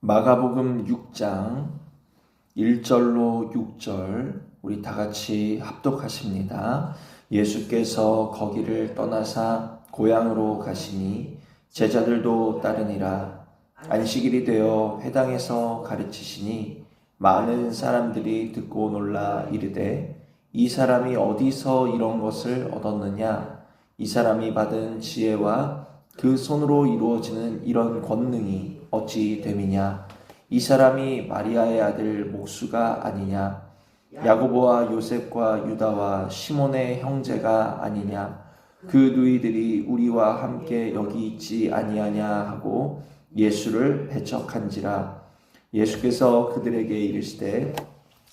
마가복음 6장 1절로 6절 우리 다 같이 합독하십니다. 예수께서 거기를 떠나사 고향으로 가시니 제자들도 따르니라. 안식일이 되어 회당에서 가르치시니 많은 사람들이 듣고 놀라 이르되 이 사람이 어디서 이런 것을 얻었느냐? 이 사람이 받은 지혜와 그 손으로 이루어지는 이런 권능이 어찌 됨이냐? 이 사람이 마리아의 아들 목수가 아니냐? 야고보와 요셉과 유다와 시몬의 형제가 아니냐? 그 누이들이 우리와 함께 여기 있지 아니하냐 하고 예수를 배척한지라. 예수께서 그들에게 이르시되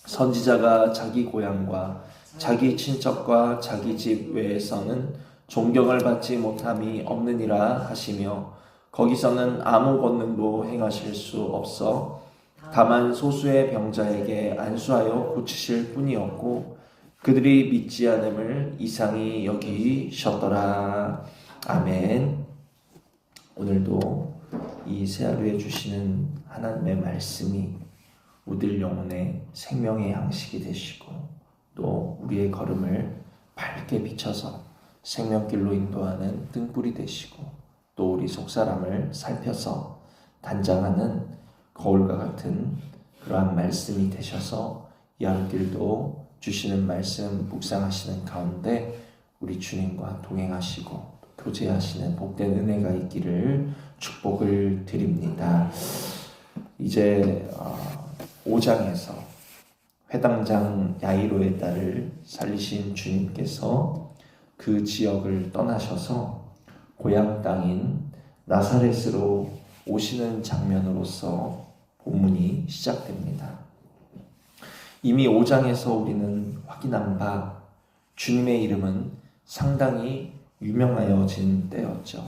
선지자가 자기 고향과 자기 친척과 자기 집 외에서는 존경을 받지 못함이 없느니라 하시며 거기서는 아무 권능도 행하실 수 없어 다만 소수의 병자에게 안수하여 고치실 뿐이었고 그들이 믿지 않음을 이상히 여기셨더라. 아멘. 오늘도 이 새하루에 주시는 하나님의 말씀이 우리들 영혼의 생명의 양식이 되시고 또 우리의 걸음을 밝게 비춰서 생명길로 인도하는 등불이 되시고 또 우리 속사람을 살펴서 단장하는 거울과 같은 그러한 말씀이 되셔서 이 하루길도 주시는 말씀 묵상하시는 가운데 우리 주님과 동행하시고 교제하시는 복된 은혜가 있기를 축복을 드립니다. 이제 5장에서 회당장 야이로의 딸을 살리신 주님께서 그 지역을 떠나셔서 고향 땅인 나사렛으로 오시는 장면으로서 본문이 시작됩니다. 이미 5장에서 우리는 확인한 바 주님의 이름은 상당히 유명하여진 때였죠.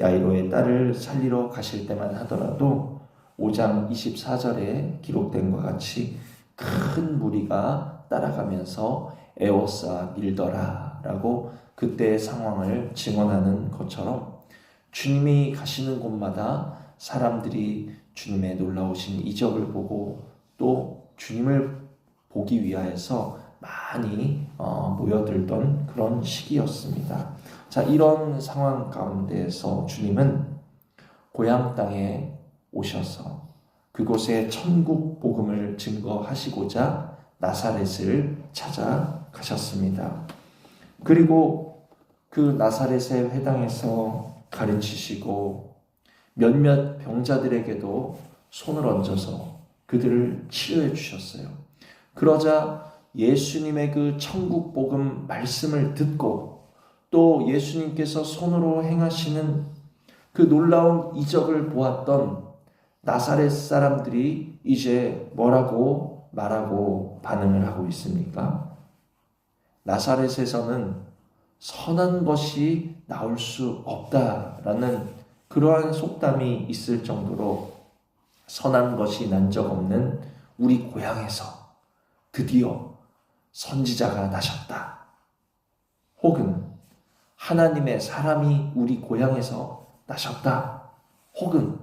야이로의 딸을 살리러 가실 때만 하더라도 5장 24절에 기록된 것 같이 큰 무리가 따라가면서 에워싸 밀더라 라고 그때의 상황을 증언하는 것처럼 주님이 가시는 곳마다 사람들이 주님의 놀라우신 이적을 보고 또 주님을 보기 위하여서 많이 모여들던 그런 시기였습니다. 자, 이런 상황 가운데에서 주님은 고향 땅에 오셔서 그곳에 천국 복음을 증거하시고자 나사렛을 찾아가셨습니다. 그리고 그 나사렛의 회당에서 가르치시고 몇몇 병자들에게도 손을 얹어서 그들을 치료해 주셨어요. 그러자 예수님의 그 천국 복음 말씀을 듣고 또 예수님께서 손으로 행하시는 그 놀라운 이적을 보았던 나사렛 사람들이 이제 뭐라고 말하고 반응을 하고 있습니까? 나사렛에서는 선한 것이 나올 수 없다라는 그러한 속담이 있을 정도로 선한 것이 난 적 없는 우리 고향에서 드디어 선지자가 나셨다. 혹은 하나님의 사람이 우리 고향에서 나셨다. 혹은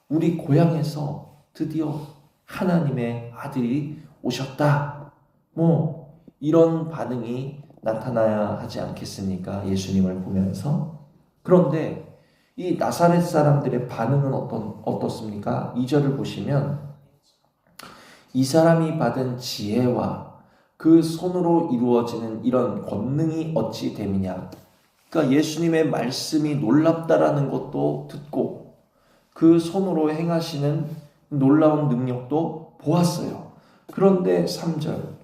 우리 고향에서 드디어 하나님의 아들이 오셨다. 이런 반응이 나타나야 하지 않겠습니까? 예수님을 보면서. 그런데 이 나사렛 사람들의 반응은 어떻습니까? 2절을 보시면 이 사람이 받은 지혜와 그 손으로 이루어지는 이런 권능이 어찌 됨이냐. 그러니까 예수님의 말씀이 놀랍다라는 것도 듣고 그 손으로 행하시는 놀라운 능력도 보았어요. 그런데 3절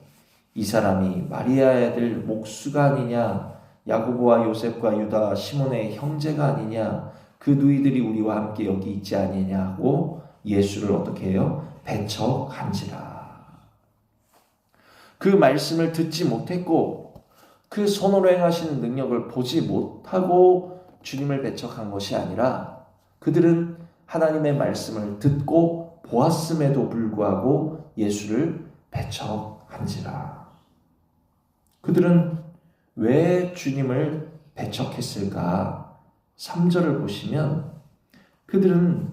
이 사람이 마리아의 아들 목수가 아니냐, 야고보와 요셉과 유다 시몬의 형제가 아니냐, 그 누이들이 우리와 함께 여기 있지 아니냐고 예수를 어떻게 해요? 배척한지라. 그 말씀을 듣지 못했고 그 손으로 행하시는 능력을 보지 못하고 주님을 배척한 것이 아니라 그들은 하나님의 말씀을 듣고 보았음에도 불구하고 예수를 배척한지라. 그들은 왜 주님을 배척했을까? 3절을 보시면 그들은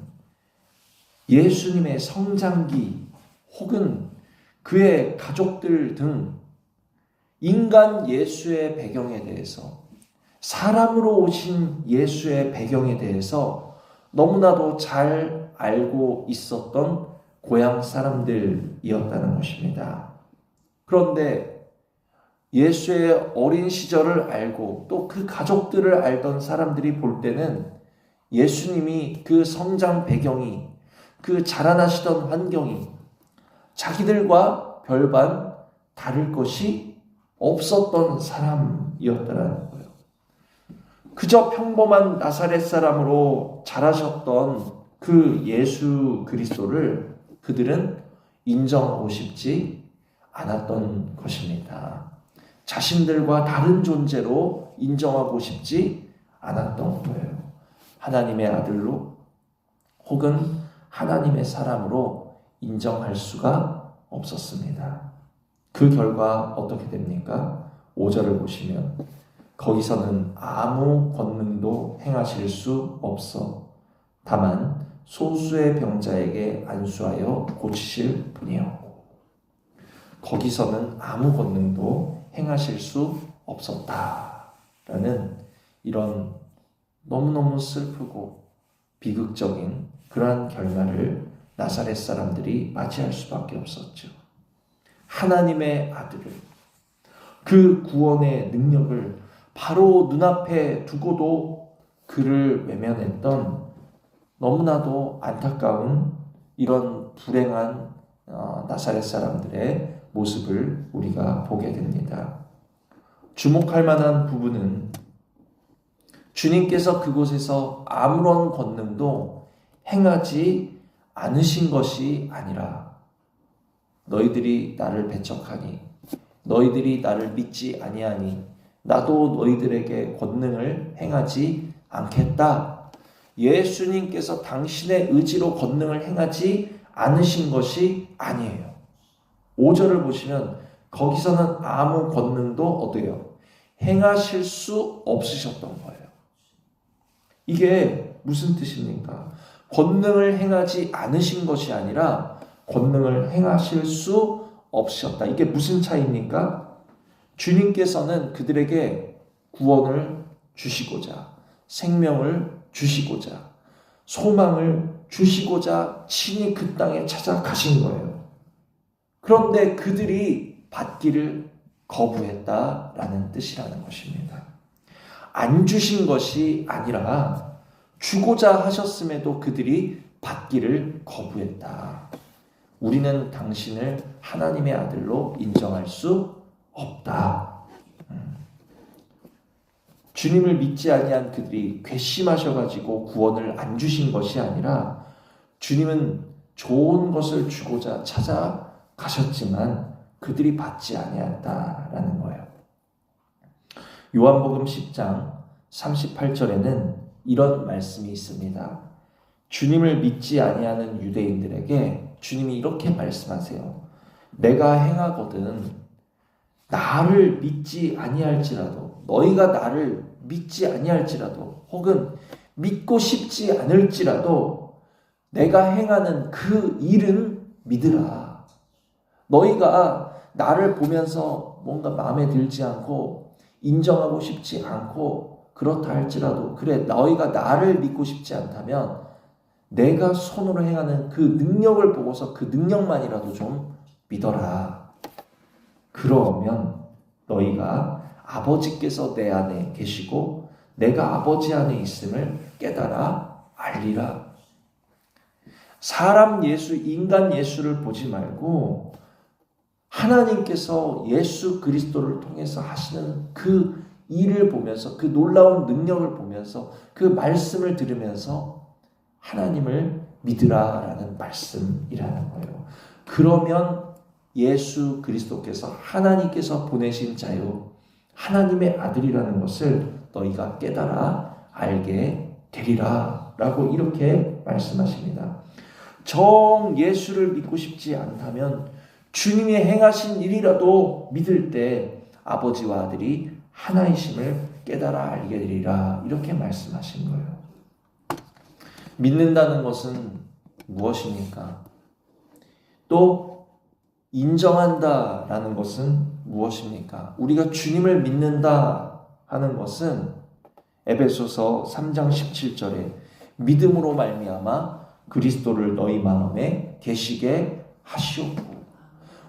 예수님의 성장기 혹은 그의 가족들 등 인간 예수의 배경에 대해서, 사람으로 오신 예수의 배경에 대해서 너무나도 잘 알고 있었던 고향 사람들이었다는 것입니다. 그런데 예수의 어린 시절을 알고 또 그 가족들을 알던 사람들이 볼 때는 예수님이 그 성장 배경이, 그 자라나시던 환경이 자기들과 별반 다를 것이 없었던 사람이었다는 거예요. 그저 평범한 나사렛 사람으로 자라셨던 그 예수 그리스도를 그들은 인정하고 싶지 않았던 것입니다. 자신들과 다른 존재로 인정하고 싶지 않았던 거예요. 하나님의 아들로 혹은 하나님의 사람으로 인정할 수가 없었습니다. 그 결과 어떻게 됩니까? 5절을 보시면 거기서는 아무 권능도 행하실 수 없어 다만 소수의 병자에게 안수하여 고치실 뿐이었고, 거기서는 아무 권능도 행하실 수 없었다라는 이런 너무너무 슬프고 비극적인 그러한 결말을 나사렛 사람들이 맞이할 수밖에 없었죠. 하나님의 아들을, 그 구원의 능력을 바로 눈앞에 두고도 그를 외면했던 너무나도 안타까운 이런 불행한 나사렛 사람들의 모습을 우리가 보게 됩니다. 주목할 만한 부분은 주님께서 그곳에서 아무런 권능도 행하지 않으신 것이 아니라 너희들이 나를 배척하니, 너희들이 나를 믿지 아니하니 나도 너희들에게 권능을 행하지 않겠다. 예수님께서 당신의 의지로 권능을 행하지 않으신 것이 아니에요. 5절을 보시면 거기서는 아무 권능도 어때요? 행하실 수 없으셨던 거예요. 이게 무슨 뜻입니까? 권능을 행하지 않으신 것이 아니라 권능을 행하실 수 없으셨다. 이게 무슨 차이입니까? 주님께서는 그들에게 구원을 주시고자, 생명을 주시고자, 소망을 주시고자 친히 그 땅에 찾아가신 거예요. 그런데 그들이 받기를 거부했다라는 뜻이라는 것입니다. 안 주신 것이 아니라 주고자 하셨음에도 그들이 받기를 거부했다. 우리는 당신을 하나님의 아들로 인정할 수 없다. 주님을 믿지 아니한 그들이 괘씸하셔가지고 구원을 안 주신 것이 아니라 주님은 좋은 것을 주고자 찾아가셨지만 그들이 받지 아니했다라는 거예요. 요한복음 10장 38절에는 이런 말씀이 있습니다. 주님을 믿지 아니하는 유대인들에게 주님이 이렇게 말씀하세요. 내가 행하거든 나를 믿지 아니할지라도, 너희가 나를 믿지 아니할지라도 혹은 믿고 싶지 않을지라도 내가 행하는 그 일은 믿으라. 너희가 나를 보면서 뭔가 마음에 들지 않고 인정하고 싶지 않고 그렇다 할지라도, 그래 너희가 나를 믿고 싶지 않다면 내가 손으로 행하는 그 능력을 보고서 그 능력만이라도 좀 믿어라. 그러면 너희가 아버지께서 내 안에 계시고 내가 아버지 안에 있음을 깨달아 알리라. 사람 예수, 인간 예수를 보지 말고 하나님께서 예수 그리스도를 통해서 하시는 그 일을 보면서, 그 놀라운 능력을 보면서, 그 말씀을 들으면서 하나님을 믿으라라는 말씀이라는 거예요. 그러면 예수 그리스도께서 하나님께서 보내신 자요 하나님의 아들이라는 것을 너희가 깨달아 알게 되리라 라고 이렇게 말씀하십니다. 정 예수를 믿고 싶지 않다면 주님이 행하신 일이라도 믿을 때 아버지와 아들이 하나이심을 깨달아 알게 되리라 이렇게 말씀하신 거예요. 믿는다는 것은 무엇입니까? 또 인정한다라는 것은 무엇입니까? 우리가 주님을 믿는다 하는 것은 에베소서 3장 17절에 믿음으로 말미암아 그리스도를 너희 마음에 계시게 하시옵고,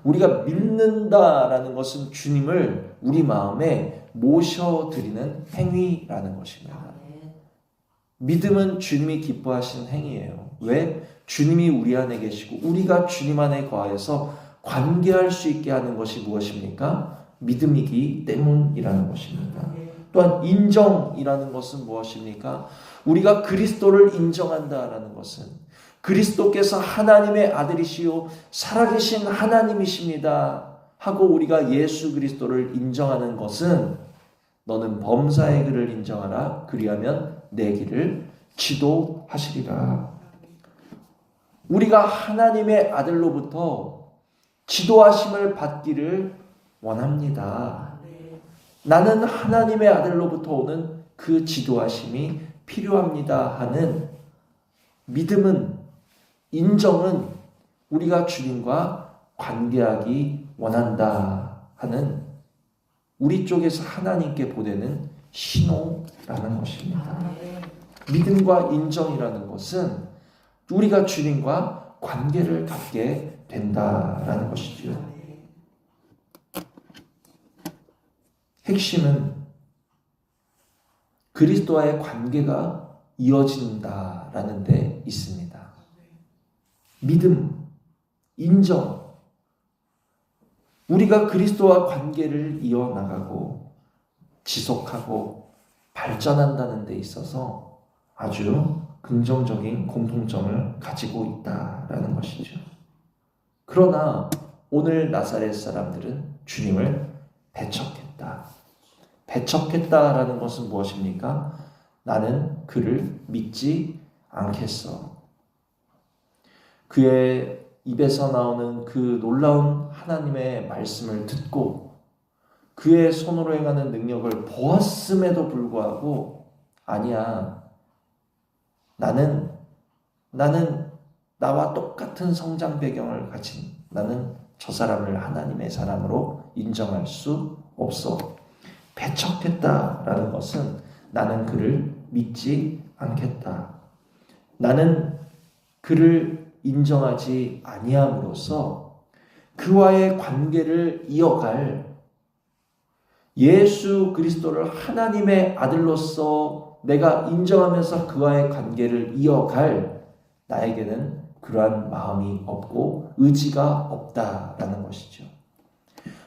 우리가 믿는다라는 것은 주님을 우리 마음에 모셔드리는 행위라는 것입니다. 믿음은 주님이 기뻐하시는 행위예요. 왜? 주님이 우리 안에 계시고 우리가 주님 안에 거하여서 관계할 수 있게 하는 것이 무엇입니까? 믿음이기 때문이라는 것입니다. 또한 인정이라는 것은 무엇입니까? 우리가 그리스도를 인정한다라는 것은 그리스도께서 하나님의 아들이시요 살아계신 하나님이십니다 하고 우리가 예수 그리스도를 인정하는 것은 너는 범사의 그를 인정하라 그리하면 내 길을 지도하시리라. 우리가 하나님의 아들로부터 지도하심을 받기를 원합니다. 나는 하나님의 아들로부터 오는 그 지도하심이 필요합니다 하는 믿음은, 인정은 우리가 주님과 관계하기 원한다 하는 우리 쪽에서 하나님께 보내는 신호라는 것입니다. 믿음과 인정이라는 것은 우리가 주님과 관계를 갖게 된다라는 것이죠. 핵심은 그리스도와의 관계가 이어진다라는 데 있습니다. 믿음, 인정, 우리가 그리스도와 관계를 이어나가고 지속하고 발전한다는 데 있어서 아주 긍정적인 공통점을 가지고 있다라는 것이죠. 그러나 오늘 나사렛 사람들은 주님을 배척했다. 배척했다라는 것은 무엇입니까? 나는 그를 믿지 않겠어. 그의 입에서 나오는 그 놀라운 하나님의 말씀을 듣고 그의 손으로 행하는 능력을 보았음에도 불구하고 아니야, 나는 나와 똑같은 성장 배경을 가진 나는 저 사람을 하나님의 사람으로 인정할 수 없어. 배척했다라는 것은 나는 그를 믿지 않겠다. 나는 그를 인정하지 아니함으로써 그와의 관계를 이어갈, 예수 그리스도를 하나님의 아들로서 내가 인정하면서 그와의 관계를 이어갈 나에게는 그러한 마음이 없고 의지가 없다라는 것이죠.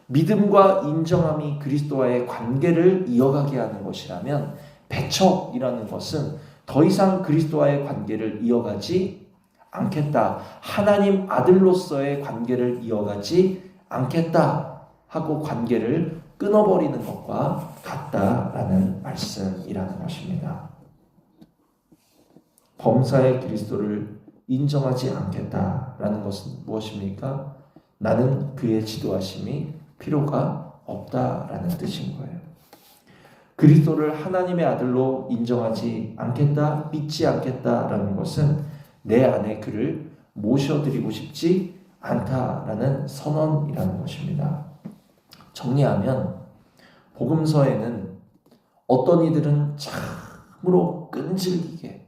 믿음과 인정함이 그리스도와의 관계를 이어가게 하는 것이라면 배척이라는 것은 더 이상 그리스도와의 관계를 이어가지 않겠다, 하나님 아들로서의 관계를 이어가지 않겠다 하고 관계를 끊어버리는 것과 같다라는 말씀이라는 것입니다. 범사의 그리스도를 인정하지 않겠다라는 것은 무엇입니까? 나는 그의 지도하심이 필요가 없다라는 뜻인 거예요. 그리스도를 하나님의 아들로 인정하지 않겠다, 믿지 않겠다라는 것은 내 안에 그를 모셔드리고 싶지 않다라는 선언이라는 것입니다. 정리하면 복음서에는 어떤 이들은 참으로 끈질기게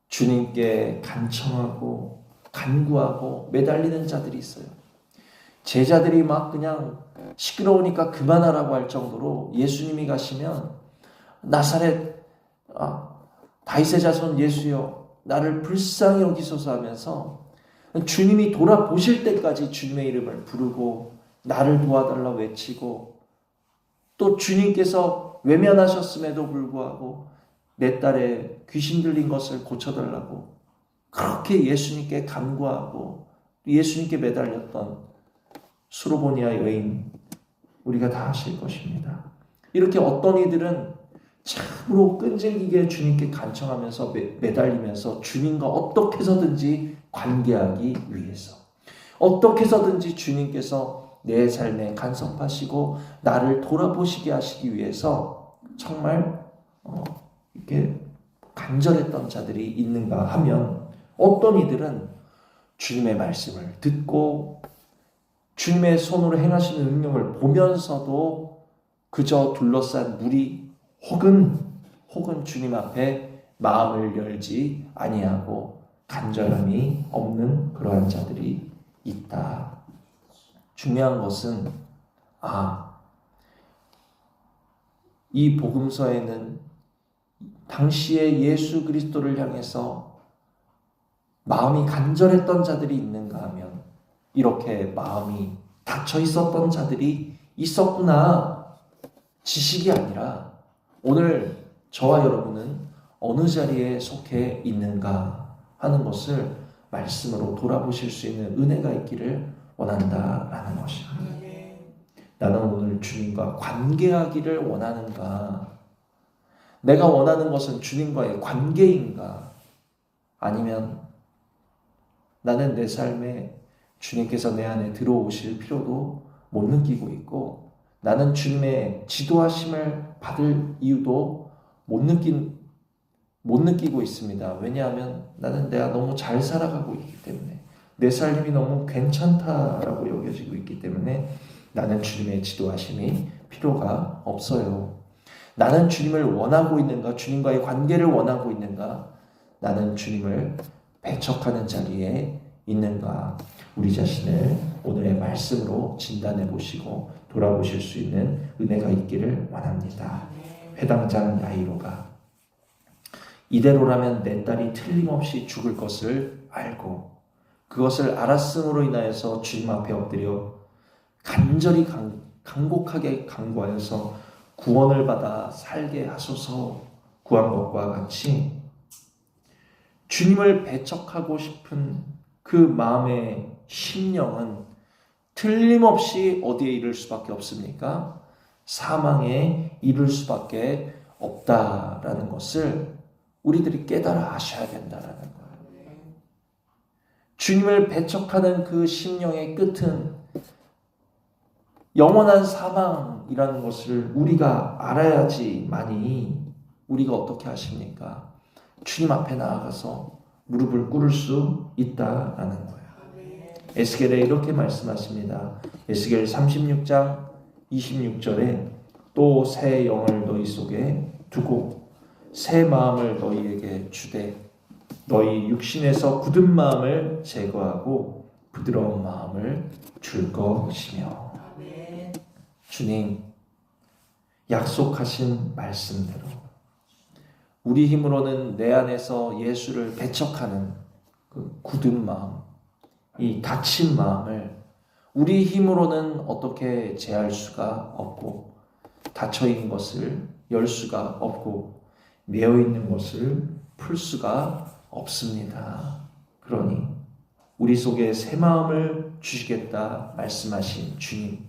주님께 간청하고 간구하고 매달리는 자들이 있어요. 제자들이 막 그냥 시끄러우니까 그만하라고 할 정도로 예수님이 가시면 나사렛 다윗의 자손 예수여 나를 불쌍히 여기소서 하면서 주님이 돌아보실 때까지 주님의 이름을 부르고 나를 도와달라 외치고, 또 주님께서 외면하셨음에도 불구하고 내 딸의 귀신 들린 것을 고쳐달라고 그렇게 예수님께 간구하고 예수님께 매달렸던 수로보니아 여인 우리가 다 아실 것입니다. 이렇게 어떤 이들은 참으로 끈질기게 주님께 간청하면서 매달리면서 주님과 어떻게 해서든지 관계하기 위해서, 어떻게 해서든지 주님께서 내 삶에 간섭하시고 나를 돌아보시게 하시기 위해서 정말 이렇게 간절했던 자들이 있는가 하면 어떤 이들은 주님의 말씀을 듣고 주님의 손으로 행하시는 능력을 보면서도 그저 둘러싼 무리 혹은 주님 앞에 마음을 열지 아니하고 간절함이 없는 그러한 자들이 있다. 중요한 것은 이 복음서에는 당시에 예수 그리스도를 향해서 마음이 간절했던 자들이 있는가 하면 이렇게 마음이 닫혀 있었던 자들이 있었구나. 지식이 아니라 오늘 저와 여러분은 어느 자리에 속해 있는가 하는 것을 말씀으로 돌아보실 수 있는 은혜가 있기를 원한다라는 것입니다. 나는 오늘 주님과 관계하기를 원하는가? 내가 원하는 것은 주님과의 관계인가? 아니면 나는 내 삶에 주님께서 내 안에 들어오실 필요도 못 느끼고 있고 나는 주님의 지도하심을 받을 이유도 못 느끼고 있습니다. 왜냐하면 나는 내가 너무 잘 살아가고 있기 때문에 내 삶이 너무 괜찮다라고 여겨지고 있기 때문에 나는 주님의 지도하심이 필요가 없어요. 나는 주님을 원하고 있는가? 주님과의 관계를 원하고 있는가? 나는 주님을 배척하는 자리에 있는가? 우리 자신을 오늘의 말씀으로 진단해 보시고 돌아보실 수 있는 은혜가 있기를 원합니다. 회당장 야이로가 이대로라면 내 딸이 틀림없이 죽을 것을 알고 그것을 알았음으로 인하여서 주님 앞에 엎드려 간절히 간곡하게 간구하여서 구원을 받아 살게 하소서 구한 것과 같이 주님을 배척하고 싶은 그 마음의 심령은 틀림없이 어디에 이를 수밖에 없습니까? 사망에 이를 수밖에 없다라는 것을 우리들이 깨달아 아셔야 된다라는 거예요. 주님을 배척하는 그 심령의 끝은 영원한 사망이라는 것을 우리가 알아야지만이 우리가 어떻게 하십니까? 주님 앞에 나아가서 무릎을 꿇을 수 있다라는 거예요. 에스겔에 이렇게 말씀하십니다. 에스겔 36장 26절에 또 새 영을 너희 속에 두고 새 마음을 너희에게 주되 너희 육신에서 굳은 마음을 제거하고 부드러운 마음을 줄 것이며. 주님 약속하신 말씀대로 우리 힘으로는 내 안에서 예수를 배척하는 그 굳은 마음, 이 닫힌 마음을 우리 힘으로는 어떻게 제할 수가 없고 닫혀있는 것을 열 수가 없고 매어있는 것을 풀 수가 없습니다. 그러니 우리 속에 새 마음을 주시겠다 말씀하신 주님,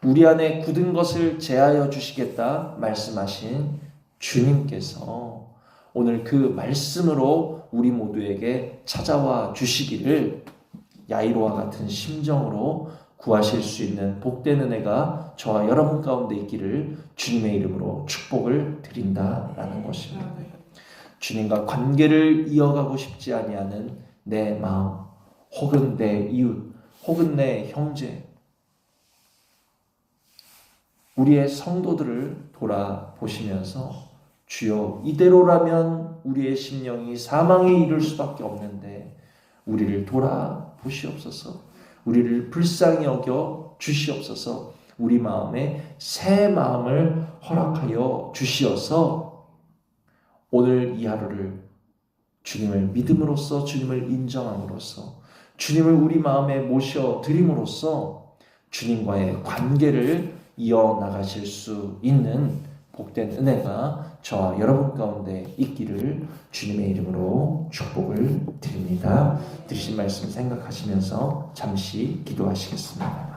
우리 안에 굳은 것을 제하여 주시겠다 말씀하신 주님께서 오늘 그 말씀으로 우리 모두에게 찾아와 주시기를 야이로와 같은 심정으로 구하실 수 있는 복된 은혜가 저와 여러분 가운데 있기를 주님의 이름으로 축복을 드린다라는 것입니다. 주님과 관계를 이어가고 싶지 아니하는 내 마음, 혹은 내 이웃, 혹은 내 형제, 우리의 성도들을 돌아보시면서 주여 이대로라면 우리의 심령이 사망에 이를 수밖에 없는데 우리를 돌아보시옵소서. 우리를 불쌍히 여겨 주시옵소서. 우리 마음에 새 마음을 허락하여 주시어서 오늘 이 하루를 주님을 믿음으로써 주님을 인정함으로써 주님을 우리 마음에 모셔드림으로써 주님과의 관계를 이어나가실 수 있는 복된 은혜가 저와 여러분 가운데 있기를 주님의 이름으로 축복을 드립니다. 드리신 말씀 생각하시면서 잠시 기도하시겠습니다.